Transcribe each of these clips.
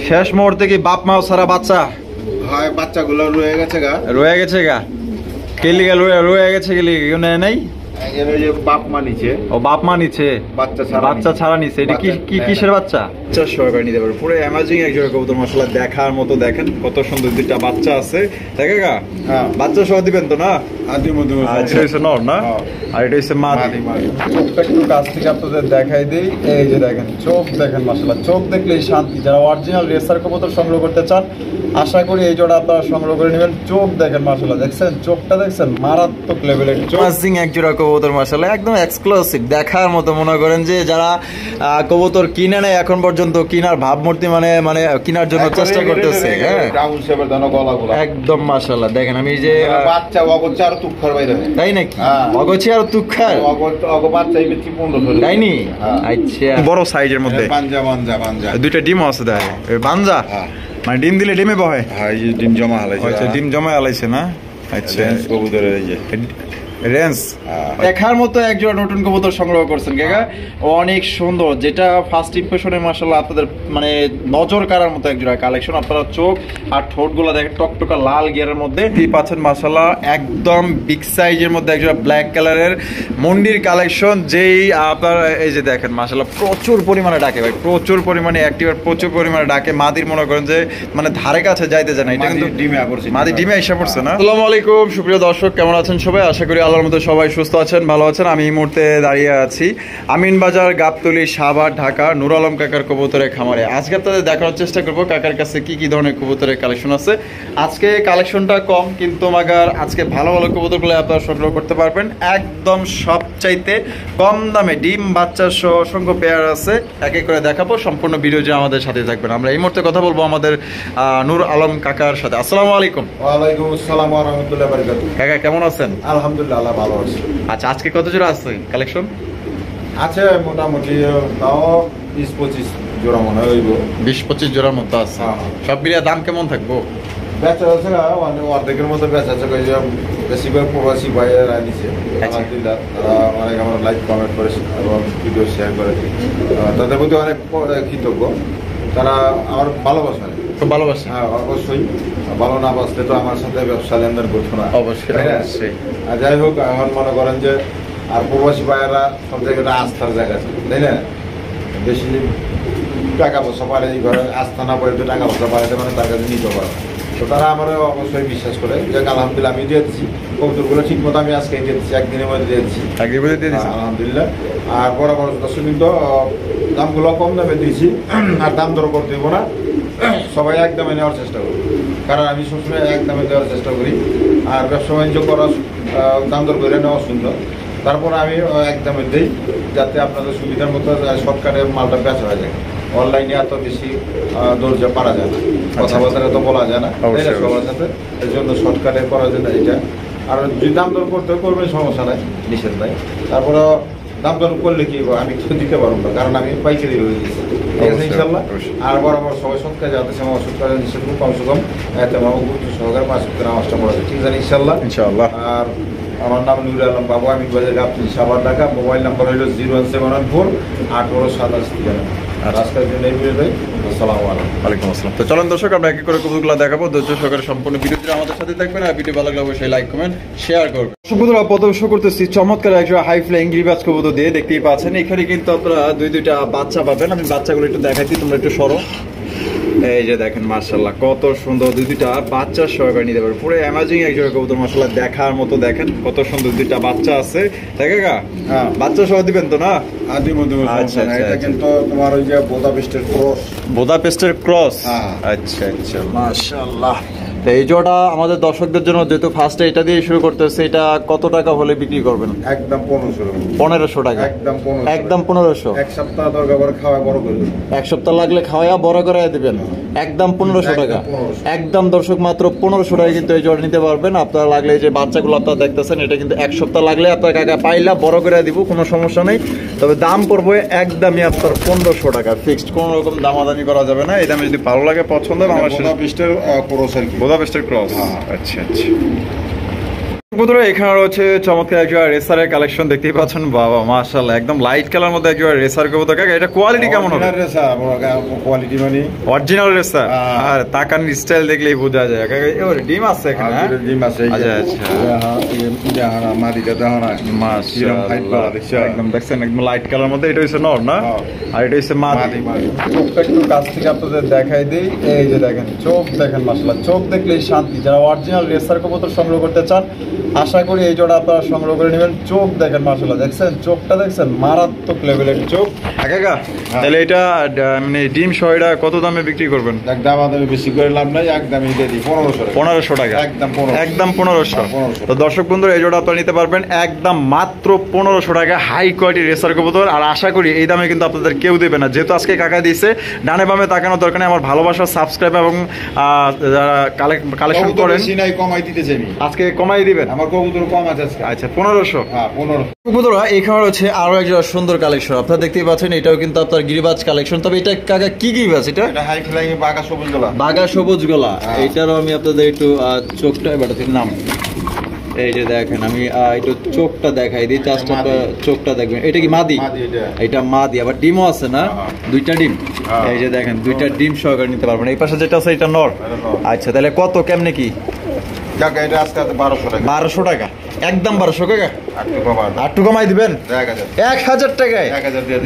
শেষ মুহূর্তে কি বাপ মাও সারা বাচ্চা হয় বাচ্চাগুলো রয়ে গেছে গা কেলি গেল রয়ে গেছে কেলি কেউ নেয় নাই বাপ মা নিচে ও বাপ মা নিচে বাচ্চা ছাড়া নিচে এটা কি কিসের বাচ্চা সহকারে নিতে পারবে পুরো অ্যামাজিং এক জোড়া কবুতর মাশাআল্লাহ দেখার মতো দেখেন কত সুন্দর দুইটা বাচ্চা আছে দেখে গা বাচ্চা সহ দিবেন তো না আচ্ছা হচ্ছে নর না আর এটা হচ্ছে মাদি চোখটা একটু কাছ থেকে আপনাদের দেখাই দিই এই যে দেখেন চোখ দেখেন মাশাআল্লাহ চোখ দেখলেই শান্তি যারা অরিজিনাল রেসার কবুতর সংগ্রহ করতে চান আশা করি এই জোড়া আপনারা সংগ্রহ করে নেবেন চোখ দেখেন মাশাআল্লাহ দেখছেন চোখটা দেখছেন মারাত্মক লেভেলের অ্যামাজিং এক জোড়া কবুতর মাশাআল্লাহ একদম এক্সক্লুসিভ দেখার মতো মনে করেন যে যারা কবুতর কিনে নেয় এখন পর্যন্ত কিনার ভাবমূর্তি মানে কেনার জন্য চেষ্টা করতেছে হ্যাঁ একদম মাশাআল্লাহ দেখেন আমি যে বাচ্চা অগোচা আর তুখার বাইরে তাই নাকি অগোচা আর তুখার বাচ্চাই বেশি 15 তাই নি আচ্ছা বড় সাইজের মধ্যে বাঞ্জা দুইটা ডিম আছে দেখেন বাঞ্জা মানে ডিম দিলে ডিমে বহে হ্যাঁ এই ডিম জমা হালাইছে আচ্ছা ডিম জমা হালাইছে না আচ্ছা কবুতরের এই যে রেঞ্জ দেখার মতো একজন নতুন কবুতর সংগ্রহ করছেন কাকা অনেক সুন্দর যেটা ফার্স্ট ইমপ্রেশনে মাশাআল্লাহ আপনাদের মানে নজর কাড়ার মতো একজোড়া কালেকশন আপনারা চোখ আর ঠোঁটগুলো দেখেন টকটকা লাল গিয়ারের মধ্যে পাচ্ছেন মাশাআল্লাহ একদম বিগ সাইজের মধ্যে একজোড়া ব্ল্যাক কালারের মন্ডির কালেকশন যেই আপনার এই যে দেখেন মাশাআল্লাহ প্রচুর পরিমাণে ডাকে ভাই প্রচুর পরিমাণে অ্যাক্টিভ প্রচুর পরিমাণে ডাকে মাদির মনে করেন যে মানে ধারে কাছে যাইতে যায় না এটা কিন্তু মাদি ডিমে এসে পড়ছে না আসসালামু আলাইকুম সুপ্রিয় দর্শক কেমন আছেন সবাই আশা করি আল্লাহর মধ্যে সবাই সুস্থ আছেন ভালো আছেন আমি এই মুহূর্তে দাঁড়িয়ে আছি আমিনবাজার গাবতলী সাভার ঢাকা নূর আলম কাকার কবুতরের খামারে আজকে আপনাদের দেখানোর চেষ্টা করব কাকার কাছে কি কি ধরনের কবুতরের কালেকশন আছে আজকে কালেকশনটা কম কিন্তু মাগার আজকে ভালো ভালো কবুতরগুলো আপনারা সংগ্রহ করতে পারবেন একদম সবচাইতে কম দামে ডিম বাচ্চা সহ অসংখ্য পেয়ার আছে এক এক করে দেখাবো সম্পূর্ণ ভিডিও যে আমাদের সাথে থাকবেন আমরা এই মুহূর্তে কথা বলবো আমাদের নূর আলম কাকার সাথে আসসালামু আলাইকুম ওয়ালাইকুম আসসালাম ওয়া রাহমাতুল্লাহি ওয়া বারাকাতুহু কাকা কেমন আছেন আলহামদুলিল্লাহ আল্লাহ ভালো আছে আচ্ছা আজকে কত জোড়া আছে কালেকশন আছে মোটামুটি তাও 20-25 জোড়া মনে হইব 20-25 জোড়ার মতো আছে সব মিলিয়ে দাম কেমন থাকবো বেচা আছে না অর্ধেকের মতো বেচা আছে বেশিরভাগ প্রবাসী ভাইয়েরা নিছে আলহামদুলিল্লাহ তারা অনেক আমার লাইক কমেন্ট করেছে এবং ভিডিও শেয়ার করে তাদের প্রতি অনেক কৃতজ্ঞ তারা আমার ভালোবাসে খুব ভালোবাসে হ্যাঁ অবশ্যই ভালো না বাসলে তো আমার সাথে ব্যবসা লেনদেন করতো না অবশ্যই যাই হোক এখন মনে করেন যে আর প্রবাসী ভাইয়েরা সব জায়গাটা আস্থার জায়গা আছে তাই না বেশি টাকা পয়সা পারে এই ঘরে আস্থা না পারে তো টাকা পয়সা পারে মানে তার কাছে নিতে পারে তো তারা আমার অবশ্যই বিশ্বাস করে যে আলহামদুলিল্লাহ আমি দিয়ে দিচ্ছি কবুতরগুলো ঠিক মতো আমি আজকে দিয়ে দিচ্ছি একদিনের মধ্যে দিয়ে দিচ্ছি আলহামদুলিল্লাহ আর বড় বড় দর্শক কিন্তু দামগুলো কম দামে দিয়েছি আর দাম দর করতে দেবো না সবাই একদমে নেওয়ার চেষ্টা করি কারণ আমি সবসময় একদমে দেওয়ার চেষ্টা করি আর ব্যবসা বাণিজ্য করার দাম দর করে নেওয়া সুন্দর তারপর আমি একদমে দিই যাতে আপনাদের সুবিধার মতো শর্টকাটে মালটা বেচা হয়ে যায় অনলাইনে এত বেশি দরজা পারা যায় না কথাবার্তা তো বলা যায় না সবার সাথে এই জন্য শর্টকাটে করার জন্য এটা আর যদি দাম দর করতে করবেন সমস্যা নাই নিষেধ নাই তারপরে দাম দর করলে কি আমি কিছু দিতে পারবো না কারণ আমি পাইকারি হয়ে গেছি ঠিক আছে ইনশাল্লাহ আর বরাবর সবাই সৎকার যাতে সে আমার সৎকার নিষেধ কমসে কম এতে আমার গুরুত্ব সহকারে 5 সপ্তাহ নামাজটা পড়া যায় ঠিক আছে ইনশাল্লাহ আর আমার নাম নূর আলম বাবু আমি বাজার গাবতলী সাভার ঢাকা মোবাইল নাম্বার হলো 01714 আজকের জন্য এই ভিডিও দেই আসসালামু আলাইকুম আসসালাম তো চলুন দর্শক আমরা এক এক করে কবুতরগুলো দেখাবো ধৈর্য সহকারে সম্পূর্ণ ভিডিওটি আমাদের সাথে থাকবেন আর ভিডিও ভালো লাগলে অবশ্যই লাইক কমেন্ট শেয়ার করবেন কবুতর প্রথম শো করতেছি চমৎকার একটা হাই ফ্লাইং গিরিবাজ কবুতর দিয়ে দেখতেই পাচ্ছেন এখানে কিন্তু আপনারা দুইটা বাচ্চা পাবেন আমি বাচ্চাগুলো একটু দেখাচ্ছি তোমরা একটু সরো এই যে দেখেন মাশাআল্লাহ কত সুন্দর দুইটা বাচ্চা সহকারে নিতে পারবে পুরো অ্যামাজিং একজোড়া কবুতর মাশাআল্লাহ দেখার মতো দেখেন কত সুন্দর দুইটা বাচ্চা আছে দেখেগা বাচ্চা সহ দিবেন তো না আচ্ছা এটা কিন্তু তোমার ওই যে বোদাপেস্টের ক্রস আচ্ছা মাশাআল্লাহ তো এই জোড়া আমাদের দর্শকদের জন্য যেহেতু ফার্স্টে এটা দিয়ে শুরু করতেছে, এটা কত টাকা হলে বিক্রি করবেন? একদম 1500 টাকা। একদম 1500। এক সপ্তাহ দরকার পরে খাওয়া বড় করে দেব। এক সপ্তাহ লাগলে খাওয়া বড় করে দিবেন। একদম 1500 টাকা। একদম দর্শক মাত্র 1500 টাকা কিন্তু এই জোড়া নিতে পারবেন। আপনারা লাগলে এই যে বাচ্চাগুলো আপনারা দেখতেছেন, এটা কিন্তু এক সপ্তাহ লাগলে আপনার কাকা পাইলা বড় করে দিব, কোনো সমস্যা নেই। তবে দাম পড়বে একদমই আপনার 1500 টাকা ফিক্সড, কোনো রকম দামাদামি করা যাবে না। এই দামে যদি ভালো লাগে পছন্দ হয়, আমার বুদাপেস্টের ক্রস আর কি। বুদাপেস্টের ক্রস। আচ্ছা আচ্ছা। বন্ধুরা এখানে রয়েছে চমৎকার একটা রেসারের কালেকশন দেখতেই পাচ্ছেন। বাবা মাশাআল্লাহ, একদম লাইট কালার মধ্যে একটা রেসার কবুতর। কাকা এটা কোয়ালিটি কেমন হবে? রেসার কোয়ালিটি মানে অরিজিনাল রেসার। আর তাকান স্টাইল দেখলেই বোঝা যায়। কাকা এর ডিম আছে এখানে? হ্যাঁ ডিম আছে। আচ্ছা আচ্ছা। জাহানা মাদিটা জাহানা মাশাআল্লাহ, হাইট বড় দেখছেন, একদম দেখছেন একদম লাইট কালার মধ্যে। এটা হচ্ছে নর না, আর এটা হচ্ছে মাদি। চোখটা একটু কাছ থেকে আপনাদের দেখাই দেই। এই যে দেখেন চোখ, দেখেন মাশাআল্লাহ, চোখ দেখলেই শান্তি। যারা অরিজিনাল রেসার কবুতর সংগ্রহ করতে চান, আশা করি এই জোড়া আপনারা সংগ্রহ করে নেবেন। চোখ দেখেন মাশাআল্লাহ, দেখছেন চোখটা, দেখছেন মারাত্মক লেভেলের চোখ। কাকা তাহলে এটা মানে ডিম সহ এটা কত দামে বিক্রি করবেন? একদম দামে বেশি করে লাভ নাই, একদমই দিয়ে দিই 1500 টাকা। একদম 1500। তো দর্শক বন্ধুরা এই জোড়া আপনারা নিতে পারবেন একদম মাত্র 1500 টাকা, হাই কোয়ালিটি রেসার কবুতর। আর আশা করি এই দামে কিন্তু আপনাদের কেউ দেবে না, যেহেতু আজকে কাকা দিয়েছে। ডানে বামে তাকানোর দরকার নেই, আমার ভালোবাসার সাবস্ক্রাইব এবং যারা কালেকশন করেন কমাই দিতেছে, আজকে কমাই দিবেন। আমার কবুতর কম আছে আজকে। আচ্ছা 1500। হ্যাঁ 1500। বন্ধুরা এখানে রয়েছে আরো একটা সুন্দর কালেকশন, আপনারা দেখতেই পাচ্ছেন। এটাও কিন্তু আপনার গিরিবাজ কালেকশন। তবে এটা কাকা কি গিরিবাজ? এটা হাই ফ্লাইং বাঘা সবুজ গলা। বাঘা সবুজ গলা। এইটারও আমি আপনাদের একটু চোখটা এবার নাম, এই যে দেখেন আমি একটু চোখটা দেখাই দিই, চোখটা দেখবেন। এটা কি মাদি? এটা মাদি, আবার ডিমও আছে না? দুইটা ডিম। এই যে দেখেন দুইটা ডিম সহকারে নিতে পারবেন। এই পাশে যেটা আছে এটা নর। আচ্ছা তাহলে কত কেমনে কি? কাকা এটা আজকে 1200 টাকা। 1200 টাকা। একদম 1200 কাকা। একটু কমাই দিবেন। 1000 টাকায়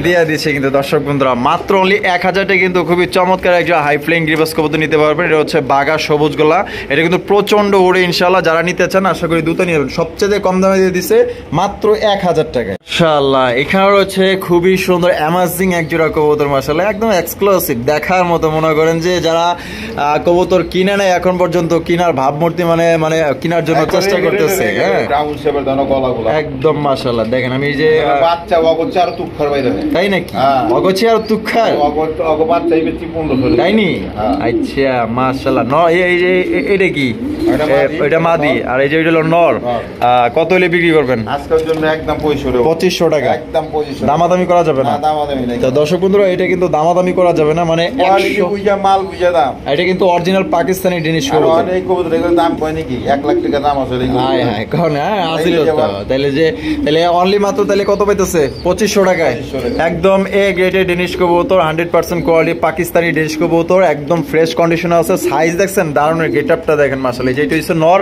দিয়ে দিচ্ছে কিন্তু দর্শক বন্ধুরা, মাত্র অনলি 1000 টাকা কিন্তু খুবই চমৎকার একটা হাই ফ্লাইং গিরিবাজ কবুতর নিতে পারবেন। এটা হচ্ছে বাঘা সবুজ গলা। এটা কিন্তু প্রচন্ড ওড়ে ইনশাআল্লাহ। যারা নিতে চান আশা করি দ্রুত নিয়ে যাবেন। সবচেয়ে কম দামে দিয়ে দিছে মাত্র 1000 টাকায়। মাশাআল্লাহ এখানে রয়েছে খুবই সুন্দর অ্যামাজিং এক জোড়া কবুতর। মাশাআল্লাহ একদম এক্সক্লুসিভ, দেখার মতো। মনে করেন যে যারা কবুতর কিনে নেয় এখন পর্যন্ত, কিনার ভাবমূর্তি মানে কেনার জন্য চেষ্টা করতেছে। হ্যাঁ একদম মাশাআল্লাহ। দেখেন আমি যে বাচ্চা অগচ্ছে আর তুখার বাইরে, তাই নাকি? অগচ্ছে আর তুখার বাচ্চা এই 1500 তাই নি? আচ্ছা মাশাআল্লাহ। এই যে এটা কি? এটা মাদি। আর এই যে এটা হলো নর। কত হলে বিক্রি করবেন? আজকের জন্য একদম 2500 টাকা। একদম 2500। দামাদামি করা যাবে না? দামাদামি নাই। তো দর্শক বন্ধুরা এটা কিন্তু দামাদামি করা যাবে না, মানে মাল বুঝা দাম। এটা কিন্তু অরিজিনাল পাকিস্তানি জিনিস। অনেক কবুতর এগুলোর দাম কয় নাকি 1 লাখ টাকা দাম আছে। হ্যাঁ হ্যাঁ কোন আসিল তো। তাহলে অনলি মাত্র তাহলে কত পাইতেছে? 2500 টাকায়। একদম এ গ্রেডের ডেনিশ কবুতর, 100% কোয়ালিটি পাকিস্তানি ডেনিশ কবুতর, একদম ফ্রেশ কন্ডিশনে আছে। সাইজ দেখছেন, দারুণের গেটআপটা দেখেন মাশাআল্লাহ। যেটা হচ্ছে নর,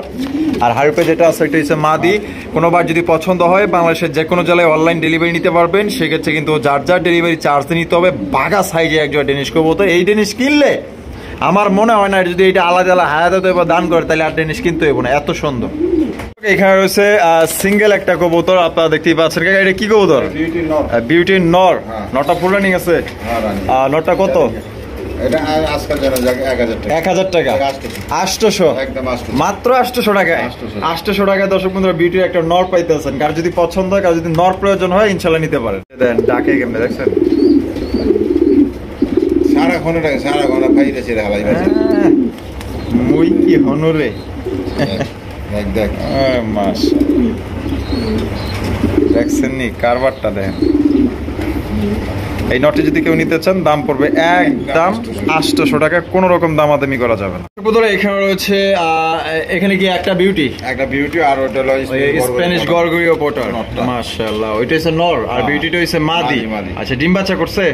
আর হারপে যেটা আছে এটা হচ্ছে মাদি। কোনোবার যদি পছন্দ হয় বাংলাদেশের যে কোনো জেলায় অনলাইন ডেলিভারি নিতে পারবেন। সেক্ষেত্রে কিন্তু যার যার ডেলিভারি চার্জ নিতে হবে। বাঘা সাইজে একজন ডেনিশ কবুতর। এই ডেনিশ কিনলে আমার মনে হয় না যদি এটা আলাদা আলাদা হায়াতে দান করে তাহলে আর ডেনিশ কিনতে হইব না, এত সুন্দর। এখানে রয়েছে সিঙ্গেল একটা কবুতর, আপনারা দেখতেই পাচ্ছেন। এটা কি কবুতর? বিউটি নর। নটা ফুল রানিং আছে। নটা কত? এটা আজকাল জানা যায় 1000 টাকা। 800 মাত্র 800 টাকায়। 800 টাকায় দর্শক বন্ধুরা বিউটির একটা নর পাইতেছেন। কার যদি পছন্দ হয়, কার যদি নর প্রয়োজন হয় ইনশাআল্লাহ নিতে পারেন। দেন ডাকে কেমনে দেখছেন? সারা ঘন্টা টাকা, সারা ঘন্টা ফাইরে ছেড়ে হালাই বাজে। মুই কি হনরে দেখ দেখ মাশাআল্লাহ। দেখছেন নি কারবারটা দেখেন। এই নটে যদি কেউ নিতে চান দাম পড়বে একদম 800 টাকা, কোন রকম দামাদামি করা যাবে না। এখানে রয়েছে এখানে কি একটা বিউটি আর ওটা হলো স্প্যানিশ গরগরিও পটার। মাশাআল্লাহ ওইটা হচ্ছে নর, আর বিউটিটা হচ্ছে মাদি। আচ্ছা ডিম বাচ্চা করছে?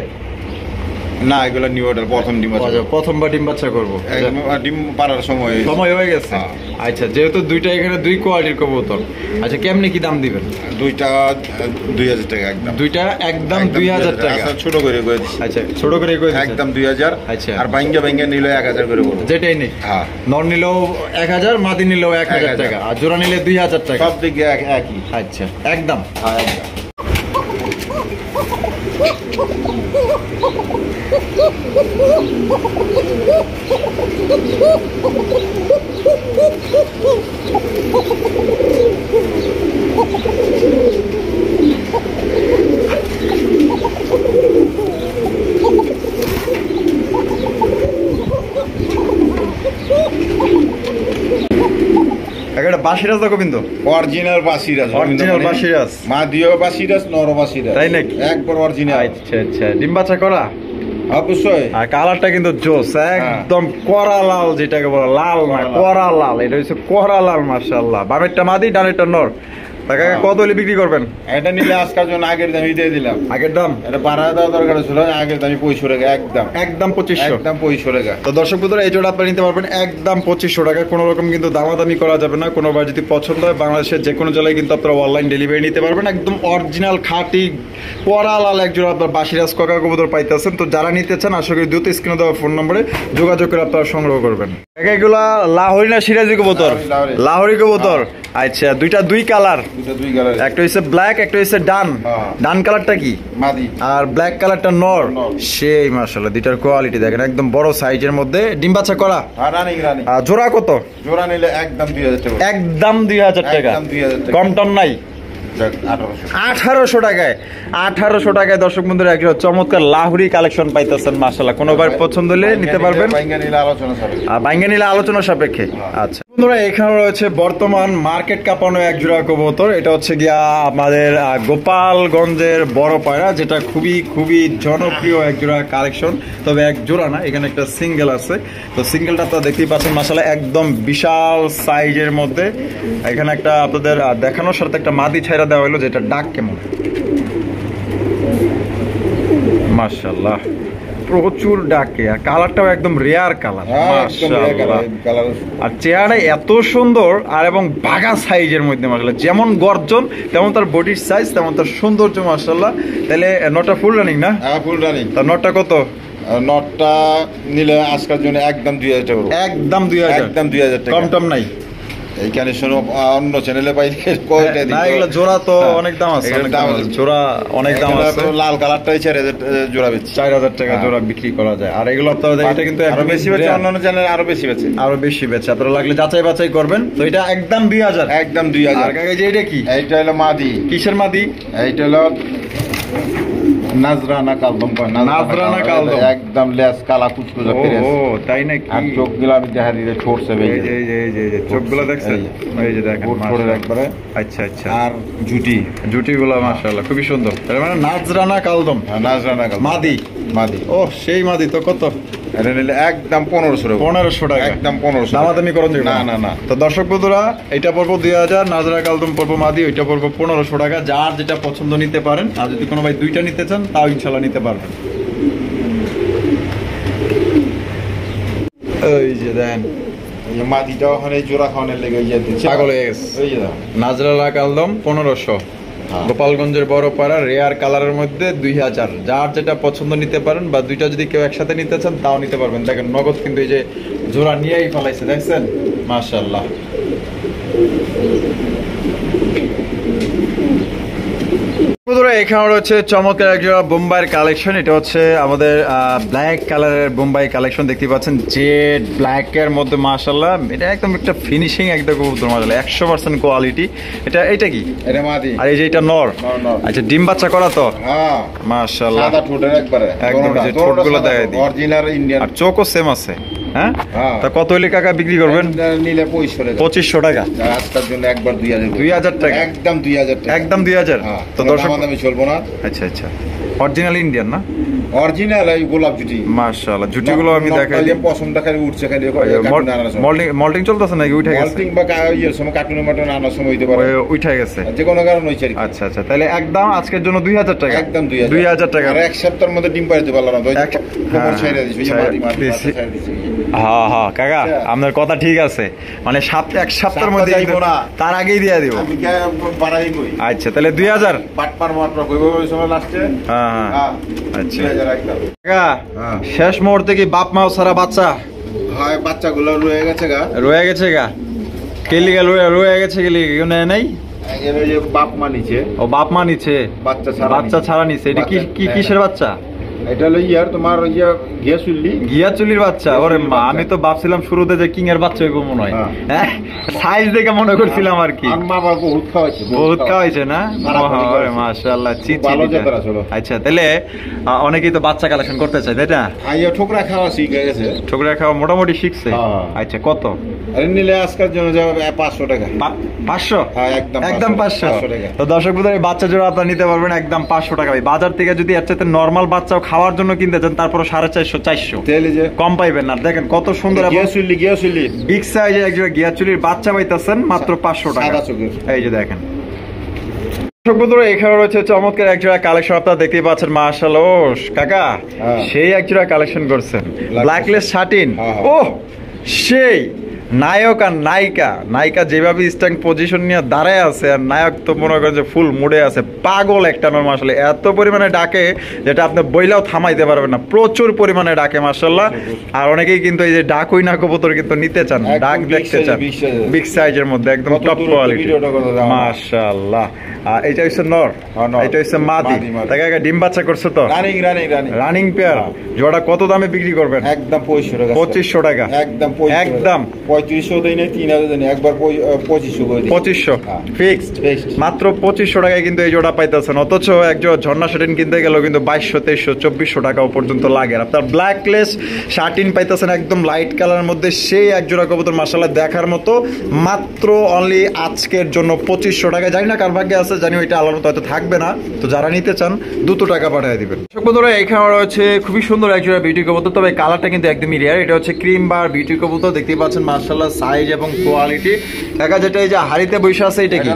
না এগুলো নিউ অর্ডার, প্রথম ডিম বাচ্চা। প্রথমবার ডিম বাচ্চা করবো, ডিম পাড়ার সময় হয়ে গেছে। আচ্ছা যেহেতু দুইটা এখানে দুই কোয়ালিটির কবুতর, আচ্ছা কেমনে কি দাম দিবেন? দুইটা 2000 টাকা একদম। দুইটা একদম 2000 টাকা। ছোট করে কই। আচ্ছা ছোট করে কই একদম 2000। আচ্ছা আর ভাঙ্গা নিলে 1000 করে পড়বে। যেটাই নেই। হ্যাঁ নর নিলেও 1000, মাদি নিলেও 1000 টাকা, আর জোড়া নিলে 2000 টাকা। সব দিকে একই। আচ্ছা একদম। হ্যাঁ একদম। বাসিরাজ না গোবিন্দ? অরিজিনাল বাসিরাজ, অরিজিনাল বাসিরাজ, মাদিও বাসিরাজ, নর বাসিরাজ, তাই নাকি? একবার অরিজিনাল। আচ্ছা আচ্ছা, ডিম বাচ্চা করা? অবশ্যই। আর কালারটা কিন্তু জোস, একদম কড়া লাল, যেটাকে বলে লাল না কড়া লাল, এটা হচ্ছে কড়া লাল মাশাআল্লাহ। বামেরটা মাদি, ডানেরটা নর। টাকা কত হলে বিক্রি করবেন? এটা নিলে আজকের জন্য আগের দামই দিয়ে দিলাম। আগের দাম? এটা 12 দেওয়া দরকার ছিল, আগের দামই 2500 টাকা, একদম একদম 2500, একদম 2500 টাকা। তো দর্শক বন্ধুরা, এই জোড়া আপনারা নিতে পারবেন একদম 2500 টাকা। কোনো রকম কিন্তু দামাদামি করা যাবে না। কোনোবার যদি পছন্দ হয় বাংলাদেশের যে কোনো জেলায় কিন্তু আপনারা অনলাইন ডেলিভারি নিতে পারবেন। একদম অরিজিনাল খাঁটি কড়া লাল এক জোড়া আপনার বাসিরাজ কাকা কবুতর পাইতেছেন। তো যারা নিতে চান আশা করি দ্রুত স্ক্রিনে দেওয়া ফোন নম্বরে যোগাযোগ করে আপনারা সংগ্রহ করবেন। এগুলা লাহোরি না সিরাজি কবুতর? লাহোরি কবুতর। আচ্ছা, দুইটা দুই কালার, দুই কালার, একটা হচ্ছে ব্ল্যাক, একটা হচ্ছে ডান। ডান কালারটা কি? মাদি। আর ব্ল্যাক কালারটা নর। সেই মাশাআল্লাহ, দুইটার কোয়ালিটি দেখেন, একদম বড় সাইজের মধ্যে। ডিম বাচ্চা করা? Running running. জোড়া কত? জোড়া নিলে একদম 2000 টাকা। একদম 2000 টাকা, একদম 2000 টাকা, কম টম নাই? 1800 টাকায়। 1800 টাকায় দর্শক বন্ধুরা একটা চমৎকার লাহুরি কালেকশন পাইতেছেন মাশাআল্লাহ। কোনোবার পছন্দ হলে নিতে পারবেন, বাইঙ্গা নিলে আলোচনা সাপেক্ষে। বাইঙ্গা নিলে আলোচনা সাপেক্ষে। আচ্ছা বন্ধুরা, এখানে রয়েছে বর্তমান মার্কেট কাঁপানো এক জোড়া কবুতর। এটা হচ্ছে গিয়া আমাদের গোপালগঞ্জের বড় পায়রা, যেটা খুবই খুবই জনপ্রিয় এক জোড়া কালেকশন। তবে এক জোড়া না, এখানে একটা সিঙ্গেল আছে। তো সিঙ্গেলটা আপনারা দেখতেই পাচ্ছেন মাশাআল্লাহ, একদম বিশাল সাইজের মধ্যে। এখানে একটা আপনাদের দেখানোর সাথে একটা মাদি ছাইরা দেওয়া হলো, যেটা ডাক কেমন মাশাআল্লাহ, প্রচুর ডাকে। আর কালারটাও একদম রেয়ার কালার মাশাআল্লাহ। আর চেহারা এত সুন্দর, আর এবং বাঘা সাইজের মধ্যে মাশাআল্লাহ। যেমন গর্জন তেমন তার বডির সাইজ, তেমন তার সৌন্দর্য মাশাআল্লাহ। তাহলে নটটা ফুল রানিং না? হ্যাঁ, ফুল রানিং। তার নটটা কত? নটটা নিলে আজকের জন্য একদম 2000 টাকা। একদম 2000, একদম 2000 টাকা, কম টম নাই? এইখানে শোনো, অন্য চ্যানেলে পাই না, এগুলো জোড়া তো অনেক দাম আছে, জোড়া অনেক দাম আছে। লাল কালারটাই 4000 জোড়া বেচছে, 4000 টাকা জোড়া বিক্রি করা যায়। আর এগুলো আপনারা এটা কিন্তু আরো বেশি বেচে, অন্যান্য চ্যানেলে আরো বেশি বেচে, আরো বেশি বেচে। আপনারা লাগলে যাচাই বাছাই করবেন। তো এটা একদম 2000, একদম 2000। আর কাকা যে এটা কি? এইটা হলো মাদি। কিসের মাদি? এইটা হলো নাজরানা কালদম। নাজরানা কালদম, একদম লেস কালা কুচকুচা ফেরেস। ও তাই নাকি? আর চোখগুলো আমি দেখা দিলে ছোটছে, এই যে এই যে চোখগুলো দেখছেন, এই যে দেখেন ছোট একবারে। আচ্ছা আচ্ছা। আর জুটিগুলো মাশাআল্লাহ খুবই সুন্দর। তার মানে নাজরানা কালদম, নাজরানা কালদম মাদি। মাদি, ও সেই মাদি। তো কত? এটা নিলে একদম 1500 টাকা, একদম 1500। দামাদামি করুন না না না। তো দর্শক বন্ধুরা, এটা পড়বো 2000, নাজরা কালদম পড়বো মাদি, ওইটা পড়বো 1500 টাকা। যার যেটা পছন্দ নিতে পারেন। আর যদি কোনো ভাই দুইটা নিতে চান তাও ইনশাল্লাহ নিতে পারবেন। এই যে দেন মাদিটা ওখানে জোড়া খাওয়ানোর লেগে পাগল হয়ে গেছে। নাজরা কালদম 1500, গোপালগঞ্জের বড় পাড়া, রেয়ার কালারের মধ্যে 2000। যার যেটা পছন্দ নিতে পারেন, বা দুইটা যদি কেউ একসাথে নিতে চান তাও নিতে পারবেন। দেখেন নগদ কিন্তু এই যে জোড়া নিয়েই ফেলাইছে, দেখছেন মাশাআল্লাহ। এখানে রয়েছে চমৎকার এক জোড়া বোম্বাইয়ের কালেকশন। এটা হচ্ছে আমাদের ব্ল্যাক কালারের বোম্বাই কালেকশন, দেখতে পাচ্ছেন জেড ব্ল্যাক এর মধ্যে মাশাআল্লাহ। এটা একদম একটা ফিনিশিং একদম কবুতর মাশাআল্লাহ, 100% কোয়ালিটি। এটা কি? এটা মাদি। আর এই যে এটা নর। আচ্ছা, ডিম বাচ্চা করা তো? হ্যাঁ মাশাআল্লাহ, সাদা ঠোঁটের একবারে একদম, যে ঠোঁটগুলো দেখাই দিই। অরিজিনাল ইন্ডিয়ান, আর চোখও সেম আছে। হ্যাঁ, তা কত হলে কাকা বিক্রি করবেন? নিলে 2500 টাকা। আজকের জন্য একবার 2000 টাকা, একদম 2000 টাকা, একদম 2000। তো দর্শক আমি চলবো না। আচ্ছা আচ্ছা, অরিজিনাল ইন্ডিয়ান না? অরিজিনাল এই গোলাপ জুটি মাশাআল্লাহ। জুটিগুলো আমি দেখাই দিই, পছন্দটা খালি উঠছে, খালি মল্টিং চলতেছে নাকি উঠে গেছে? মল্টিং বা ইয়ের সময় কার্টুনের মটন আনার সময় হইতে পারে, উঠে গেছে যে কোনো কারণ হইছে। আচ্ছা আচ্ছা, তাহলে একদম আজকের জন্য 2000 টাকা, একদম 2000 টাকা। আর এক সপ্তাহের মধ্যে ডিম পাইতে পারলাম না, খবর ছেড়ে দিছি। হ্যাঁ হ্যাঁ কাকা, আপনার কথা ঠিক আছে। মানে এক সপ্তাহের মধ্যে তার আগেই দিয়ে দিব। আচ্ছা, তাহলে 2000 পাটপার মাত্র কইব ওই সময় লাস্টে। হ্যাঁ হ্যাঁ, আচ্ছা কাকা। শেষ মুহূর্তে কি বাপ মা সারা বাচ্চা? হয়, বাচ্চাগুলো রয়ে গেছে গা। কেলি গেল রয়ে গেছে, কেলি কেউ নেয় নাই? বাপ মা নিচে। ও বাপ মা নিচে, বাচ্চা ছাড়া নিচে। এটা কি কিসের বাচ্চা? এটা হলো ইয়ার তোমার ওই যে গিয়া চুলির বাচ্চা। ওরে মা, আমি তো ভাবছিলাম শুরুতে যে কিং এর বাচ্চা হইব মনে হয়, হ্যাঁ সাইজ দেখে মনে করছিলাম আর কি। বহুত খাওয়াইছে না? মাশাআল্লাহ, আচ্ছা তাহলে অনেকেই তো বাচ্চা কালেকশন করতে চায়, তাই না? ঠোকরা খাওয়া শিখে গেছে, ঠোকরা খাওয়া মোটামুটি শিখছে। আচ্ছা কত নিলে আজকের জন্য যাবে 500 টাকা। 500? একদম 500 টাকা। তো দর্শক বন্ধুরা, এই বাচ্চা জোড়া আপনারা নিতে পারবেন একদম 500 টাকা। বাজার থেকে যদি এর চাইতে নরমাল বাচ্চাও খাওয়ার জন্য কিনতে চান, তারপর 450 400 কম পাইবেন না। দেখেন কত সুন্দর বিগ সাইজের এক জোড়া গিয়া চুলির বাচ্চা পাইতেছেন মাত্র 500 টাকা। এই যে দেখেন এখানে রয়েছে চমৎকার এক জোড়া কালেকশন, আপনারা দেখতেই পাচ্ছেন। মাশাআল্লাহ, ও কাকা সেই এক জোড়া কালেকশন করছেন, ব্ল্যাকলেস শাটিন। ও সেই নায়ক আর নায়িকা যেভাবে স্ট্যান্ড পজিশন নিয়ে দাঁড়ায় আছে, আর নায়ক তো মনে করেন যে ফুল মুডে আছে, পাগল একটা নরমাল। আসলে এত পরিমাণে ডাকে যেটা আপনি বইলাও থামাইতে পারবেন না, প্রচুর পরিমাণে ডাকে মাশাআল্লাহ। আর অনেকেই কিন্তু এই যে ডাকুই না কবুতর কিন্তু নিতে চান, ডাক দেখতে চান, বিগ সাইজের মধ্যে একদম টপ কোয়ালিটি মাশাআল্লাহ। আর এটা হচ্ছে নর, এটা হচ্ছে মাদি। তাকে ডিম বাচ্চা করছে তো, রানিং পেয়ার। জোড়া কত দামে বিক্রি করবেন? একদম 2500 টাকা। একদম 3500 দেই না, 3000 দেই না, একবার 2500 করে দিই। 2500 ফিক্সড, মাত্র 2500 টাকায় কিন্তু এই জোড়া পাইতেছেন। অথচ এক জোড়া ঝর্ণা শাটিন কিনতে গেলেও কিন্তু 2200 2300 2400 টাকা পর্যন্ত লাগে। আপনার ব্ল্যাকলেস শাটিন পাইতেছেন একদম লাইট কালারের মধ্যে, সেই এক জোড়া কবুতর মাশাআল্লাহ দেখার মতো, মাত্র অনলি আজকের জন্য 2500 টাকা। জানি না কার ভাগ্যে আছে, জানি ওইটা আলার মতো হয়তো থাকবে না। তো যারা নিতে চান 200 টাকা পাঠিয়ে দিবেন। বন্ধুরা এখানে রয়েছে খুবই সুন্দর এক জোড়া বিউটি কবুতর, তবে কালারটা কিন্তু একদমই রেয়ার। এটা হচ্ছে ক্রিম বার বিউটি কবুতর, দেখতেই পাচ্ছেন মাশাআল্লাহ সাইজ এবং কোয়ালিটি। দেখা যেটা এই যে হাড়িতে বসে আছে এটা কি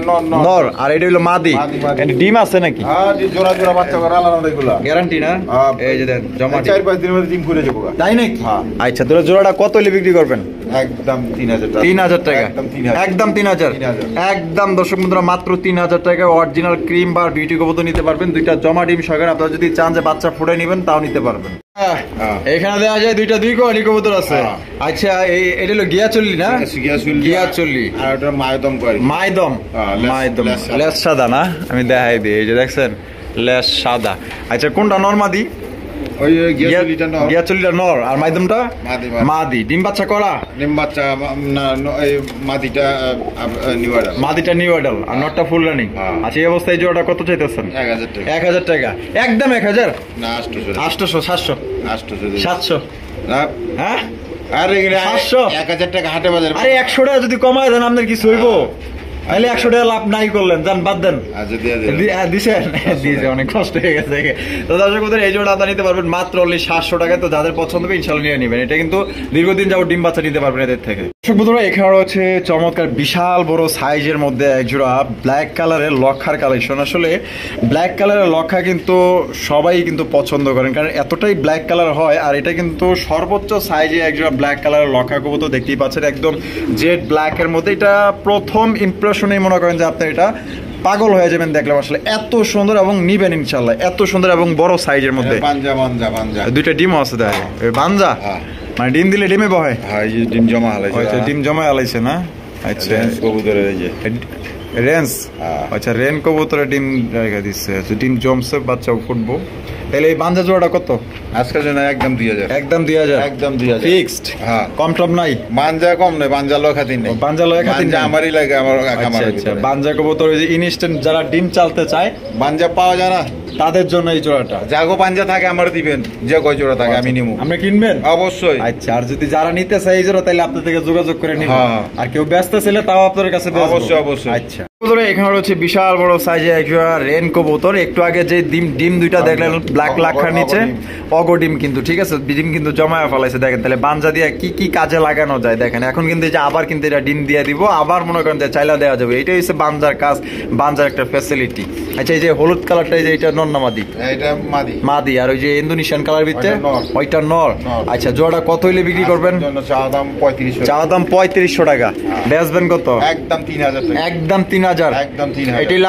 নর, আর এটা হলো মাদি। ডিম আছে নাকি? হ্যাঁ, জোড়া জোড়া বাচ্চা করে আলাদা এগুলা গ্যারান্টি না? এই যে দেন জমা 4-5 দিনের মধ্যে ডিম ফুলে যাবে। তাই নাকি? আচ্ছা, তাহলে জোড়াটা কত হলে বিক্রি করবেন? একদম 3000 টাকা। 3000 টাকা, একদম 3000, একদম দর্শক বন্ধুরা মাত্র 3000 টাকা অরিজিনাল ক্রিম বার বিউটি কবুতর নিতে পারবেন, দুইটা জমা ডিম সহকারে। আপনারা যদি চান যে বাচ্চা ফুটে নেবেন তাও নিতে পারবেন। এখানে দেখা যায় দুই কোয়ালিটি কবুতর আছে। আচ্ছা, এটা হলো গিয়া চল্লি না? গিয়া চল্লি। আর এটা মাইদম করে, মাইদম লেস সাদা না? আমি দেখাই দিই, এই যে দেখছেন লেস সাদা। আচ্ছা, কোনটা নর মাদি? ওই গিয়া চল্লিটা নর, আর মাইদমটা মাদি। ডিম বাচ্চা করা? ডিম বাচ্চা না, এই মাদিটা নিউ অ্যাডাল, আর নরটা ফুল রানিং। আচ্ছা, এই অবস্থায় জোড়াটা কত চাইতেছেন? 1000 টাকা। 1000 টাকা, একদম 1000 না? 800 700 700 হ্যাঁ? আরে 700 1000 টাকা হাটে বাজারে। আরে 100 টাকা যদি কমায় দেন আপনার কিছু হইব? তাহলে 100 টাকা লাভ নাই করলেন, যান বাদ দেন। দিয়েছে, অনেক কষ্ট হয়ে গেছে। তো দর্শক এই জোড়া আপনারা নিতে পারবেন মাত্র অনলি 700 টাকায়। তো যাদের পছন্দ হবে ইনশাআল্লাহ নিয়ে নেবেন। এটা কিন্তু দীর্ঘদিন যাবত ডিম বাচ্চা নিতে পারবেন এদের থেকে। দর্শক বন্ধুরা এখানে রয়েছে চমৎকার বিশাল বড় সাইজের মধ্যে এক জোড়া ব্ল্যাক কালারের লক্ষার কালেকশন। আসলে ব্ল্যাক কালারের লক্ষা কিন্তু সবাই কিন্তু পছন্দ করেন, কারণ এতটাই ব্ল্যাক কালার হয়। আর এটা কিন্তু সর্বোচ্চ সাইজে এক জোড়া ব্ল্যাক কালারের লক্ষা কবুতর, দেখতেই পাচ্ছেন একদম জেড ব্ল্যাক এর মধ্যে। এটা প্রথম শুনেই মনে করেন যে আপনি এটা পাগল হয়ে যাবেন দেখলাম। আসলে এত সুন্দর, এবং নিবেন ইনশাআল্লাহ, এত সুন্দর এবং বড় সাইজের মধ্যে। দুইটা ডিমও আছে দেখ, বানজা মানে ডিম দিলে ডিমে বহে। ডিম জমা হালাইছে, ডিম জমা হালাইছে না? আচ্ছা, কবুতরের এই যে রেঞ্জ। আচ্ছা, রেন কবুতরের ডিম রেখে দিচ্ছে। আচ্ছা, ডিম জমছে, বাচ্চাও ফুটবো। তাহলে এই বানজা জোড়াটা কত আজকের জন্য? একদম 2000। একদম 2000, একদম 2000 ফিক্সড। হ্যাঁ, কম টম নাই? বানজা কম নাই, বানজা লয় খাতির নাই। বানজা লয় খাতির না, আমারই লাগে, আমার আমার। আচ্ছা, বানজা কবুতর ওই যে ইনস্ট্যান্ট যারা ডিম চালতে চায়, বানজা পাওয়া যায় না, তাদের জন্য এই জোড়াটা। জাগো পাঞ্জা থাকে আমার দিবেন, যে কয় জোড়া থাকে আমি নিমু। আপনি কিনবেন? অবশ্যই। আচ্ছা, আর যদি যারা নিতে চায় এই জোড়া, তাহলে আপনার থেকে যোগাযোগ করে নিন। আর কেউ ব্যস্ত ছিল তাও আপনার কাছে অবশ্যই অবশ্যই। আচ্ছা, এখানে রয়েছে বিশাল বড় সাইজে একজোড়া রেন কবুতর। একটু আগে যে ডিম দুইটা দেখলেন ব্ল্যাক লাক্ষার নিচে, অগো ডিম কিন্তু, ঠিক আছে, ডিম কিন্তু জমায়া ফেলাইছে। দেখেন তাহলে বানজা দিয়ে কি কি কাজে লাগানো যায় দেখেন। এখন কিন্তু এই যে আবার কিন্তু এটা ডিম দিয়ে দিব, আবার মনে করেন যে চাইলা দেওয়া যাবে। এটাই হচ্ছে বানজার কাজ, বানজার একটা ফ্যাসিলিটি। আচ্ছা, এই যে হলুদ কালারটা, এই যে এটা নর না মাদি? এটা মাদি। মাদি। আর ওই যে ইন্দোনেশিয়ান কালার ভিতরে ওইটা নর। আচ্ছা, জোড়া কত হইলে বিক্রি করবেন? চাওয়া দাম 3500। চাওয়া দাম 3500 টাকা। বেচবেন কত? একদম 3000 টাকা। একদম 3000, একদম 3000। এটাই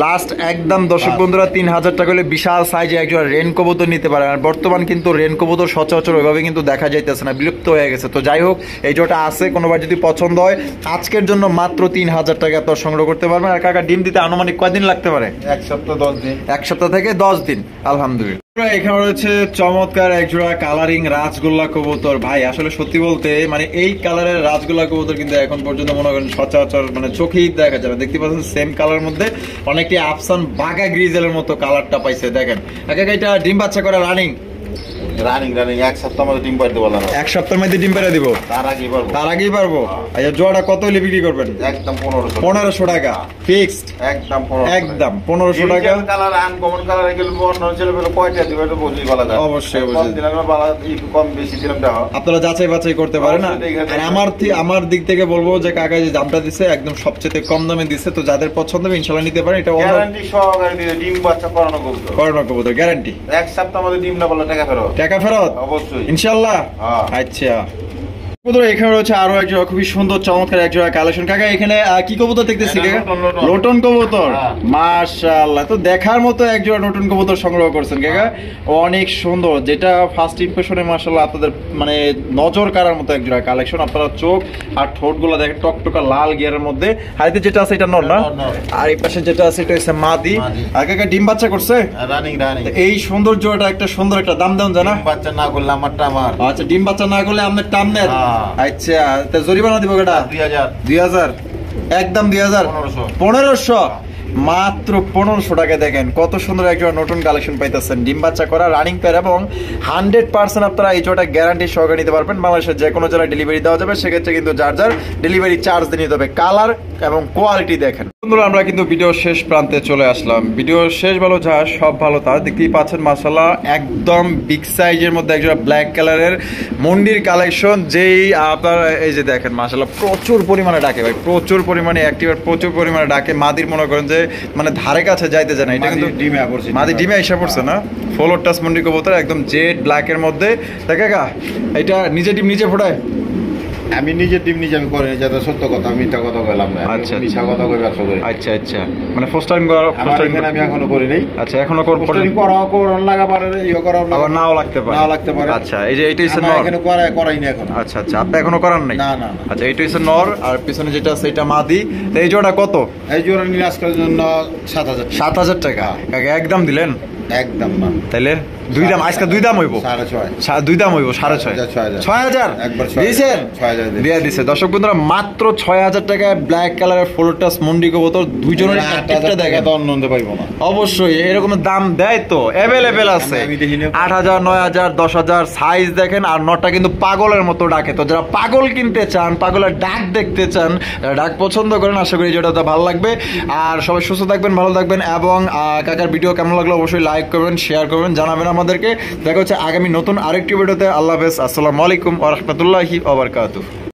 লাস্ট একদম। দর্শক বন্ধুরা 3000 টাকা হলে বিশাল সাইজে একজোড়া রেন কবুতর নিতে পারেন। আর বর্তমান কিন্তু রেন কবুতর সচরাচর ওইভাবে কিন্তু দেখা যাইতেছে না, বিলুপ্ত হয়ে গেছে। তো যাই হোক, এই জোড়াটা আছে, কোনোবার যদি পছন্দ হয় আজকের জন্য মাত্র 3000 টাকা তো সংগ্রহ করতে পারবেন। আর কাকা ডিম দিতে আনুমানিক কয়দিন লাগতে পারে? 1 সপ্তাহ 10 দিন। 1 সপ্তাহ থেকে 10 দিন, আলহামদুলিল্লাহ। এখানে রয়েছে চমৎকার একজোড়া কালারিং রাজগোল্লা কবুতর। ভাই আসলে সত্যি বলতে মানে এই কালারের রাজগোল্লা কবুতর কিন্তু এখন পর্যন্ত মনে করেন সচরাচর মানে চোখেই দেখা যাবে। দেখতে পাচ্ছেন সেম কালার মধ্যে অনেকটি আফসান বাগা গ্রিজেলের মতো কালারটা পাইছে। দেখেন এটা ডিম বাচ্চা করে রানিং এক সপ্তাহ মধ্যে ডিম পাড়তে বলা, এক সপ্তাহের মধ্যে ডিম পেড়ে দিব, তার আগেই পারবো। আচ্ছা জোড়াটা কত হলে বিক্রি করবেন? একদম 1500 টাকা ফিক্সড, একদম 1500 টাকা। কালার আনকমন কালার এগুলো অন্য ছেলে পেলে কয়টা দিবে এটা বুঝি বলা যায়। অবশ্যই কম দিলাম বালা একটু কম বেশি দিলাম দাও, আপনারা যাচাই বাছাই করতে পারেন না। আর আমার দিক থেকে বলবো যে কাকা যে দামটা দিছে একদম সবচেয়ে কম দামে দিছে, তো যাদের পছন্দ হবে ইনশাআল্লাহ নিতে পারেন। এটা গ্যারান্টি সহকারে দিয়ে ডিম বাচ্চা করানো কবুতর গ্যারান্টি, এক সপ্তাহ মধ্যে ডিম না বললে টাকা ফেরত অবশ্যই ইনশাআল্লাহ। আচ্ছা এখানে রয়েছে আরো একজোড়া খুবই সুন্দর চমৎকার একজোড়া কালেকশন। কাকা এখানে কি কবুতর দেখতেছি? লোটন কবুতর, মাশাআল্লাহ। তো দেখার মতো একজোড়া লোটন কবুতর সংগ্রহ করছেন কাকা, অনেক সুন্দর, যেটা ফার্স্ট ইমপ্রেশনে মাশাআল্লাহ আপনাদের মানে নজর কাড়ার মতো একজোড়া কালেকশন। আপনারা চোখ আর ঠোঁট গুলো দেখেন টকটকা লাল গিয়ারের মধ্যে। হাইতে যেটা আছে এটা নর না, আর এই পাশে যেটা আছে এটা হচ্ছে মাদি। আর কাকা ডিম বাচ্চা করছে রানিং। এই সৌন্দর্যটা একটা সুন্দর একটা দাম দেন জানা। বাচ্চা না করলে আমারটা আমার। আচ্ছা ডিম বাচ্চা না করলে আপনার টাম নেন। আচ্ছা তা জরিমানা দিব কেটা? 2000 একদম 1500 মাত্র 1500 টাকা। দেখেন কত সুন্দর একজন নতুন কালেকশন পাইতেছেন, ডিম বাচ্চা করা রানিং পেয়ার এবং 100% আপনারা এই জোড়াটা গ্যারান্টি সহকারে নিতে পারবেন। বাংলাদেশের যে কোনো জেলায় ডেলিভারি দেওয়া যাবে, সেক্ষেত্রে কিন্তু যার ডেলিভারি চার্জ দিয়ে নিতে হবে। কালার এবং কোয়ালিটি দেখেন। বন্ধুরা আমরা কিন্তু ভিডিও শেষ প্রান্তে চলে আসলাম। ভিডিও শেষ ভালো যা সব ভালো তা, দেখতেই পাচ্ছেন মাশাআল্লাহ একদম বিগ সাইজের মধ্যে একজোড়া ব্ল্যাক কালারের মন্ডির কালেকশন। যেই আপনার এই যে দেখেন মাশাআল্লাহ প্রচুর পরিমাণে ডাকে ভাই, প্রচুর পরিমাণে অ্যাক্টিভ, প্রচুর পরিমাণে ডাকে। মাদির মনে করেন যে মানে ধারে কাছে যাইতে যায় না, এটা কিন্তু মাদি ডিমে এসে পড়ছে না। ফলোর টাস মন্ডি কবুতর একদম জেড ব্ল্যাক এর মধ্যে। দেখে গা এটা নিজে ডিম নিজে ফোটায়। আমি নিজের ডিম নিজে আমি করি, যেটা সত্য কথা, আমি মিথ্যা কথা বললাম না। আচ্ছা মিথ্যা কথা কই ব্যবসা করি। আচ্ছা মানে ফার্স্ট টাইম করা, আমি এখনো করি নাই। আচ্ছা এখনো করব, করন লাগা পারে, ইও করা আবার নাও লাগতে পারে। আচ্ছা এই যে এইটাই হচ্ছে নর, এখনো করাই না এখন। আচ্ছা আপনি এখনো করার নাই? না। আচ্ছা এইটাই হচ্ছে নর, আর পিছনে যেটা আছে এটা মাদি। তো এই জোড়া কত? এই জোড়া নিলে আজকের জন্য 7000 টাকা। কাকা একদম দিলেন? একদম না, তাইলে দুই দাম, আজকে দুই দাম হইব, 6.5 দুই দাম হইব 6.5 6000 দিয়েছেন, 6000 দিয়ে দিছে। দর্শক বন্ধুরা মাত্র 6000 টাকায় ব্ল্যাক কালারের ফ্লোটাস মন্ডি কবুতর দুইজনের অ্যাক্টিভটা দেখেন। তো অন্য পাইবো না অবশ্যই, এরকম দাম দেয় তো अवेलेबल আছে। 8000 9000 10000 সাইজ দেখেন। আর নটটা কিন্তু পাগলের মতো ডাকে। তো যারা পাগল কিনতে চান, পাগলের ডাক দেখতে চান, ডাক পছন্দ করেন, আশা করি যেটা ভালো লাগবে। আর সবাই সুস্থ থাকবেন, ভালো থাকবেন, এবং কাকার ভিডিও কেমন লাগলো অবশ্যই লাইক করবেন, শেয়ার করবেন, জানাবেন আমাদেরকে। দেখা হচ্ছে আগামী নতুন আরেকটি ভিডিওতে। আল্লাহ হাফেজ, আসসালামু আলাইকুম ওয়া রাহমাতুল্লাহি ওয়া বারাকাতুহু।